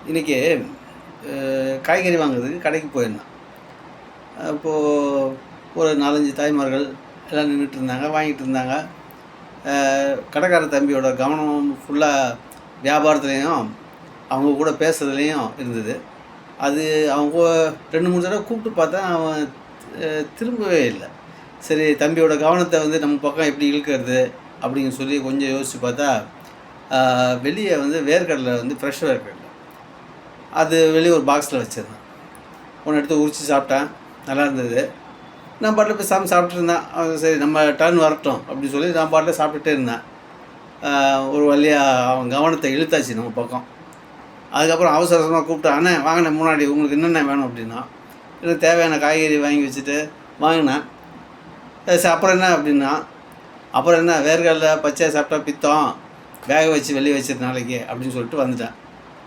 இன்றைக்கி காய்கறி வாங்குறதுக்கு கடைக்கு போயிருந்தேன். அப்போது ஒரு 4, 5 தாய்மார்கள் எல்லாம் நின்றுட்டு இருந்தாங்க, வாங்கிட்டு இருந்தாங்க. கடைக்கார தம்பியோட கவனம் ஃபுல்லாக வியாபாரத்துலேயும் அவங்க கூட பேசுகிறதுலேயும் இருந்தது. அது அவங்க 2, 3 தடவை கூப்பிட்டு பார்த்தா அவன் திரும்பவே இல்லை. சரி, தம்பியோட கவனத்தை நம்ம பக்கம் எப்படி இழுக்கிறது அப்படின்னு சொல்லி கொஞ்சம் யோசித்து பார்த்தா, வெளியே வேர்க்கடலை ஃப்ரெஷ் வேர்க்கடலை அது வெளியே ஒரு பாக்ஸில் வச்சுருந்தேன். ஒன்று எடுத்து உரித்து சாப்பிட்டேன், நல்லா இருந்தது. நான் பாட்டில் பேசாமல் சாப்பிட்டுட்டு இருந்தேன். சரி, நம்ம டர்ன் வரட்டும் அப்படின்னு சொல்லி நான் பாட்டில் சாப்பிட்டுட்டே இருந்தேன். ஒரு வழியாக அவன் கவனத்தை இழுத்தாச்சு நம்ம பக்கம். அதுக்கப்புறம் அவசர அவசரமாக கூப்பிட்டு, அண்ணே வாங்கினே முன்னாடி உங்களுக்கு என்னென்ன வேணும் அப்படின்னா, எனக்கு தேவையான காய்கறி வாங்கி வச்சுட்டு வாங்கினேன். சரி, அப்புறம் என்ன அப்படின்னா, அப்புறம் என்ன வேர்க்கடலை பச்சையாக சாப்பிட்டா பித்தம், வேக வச்சு வெளியே வச்சிரு நாளைக்கு அப்படின்னு சொல்லிட்டு வந்துட்டேன்.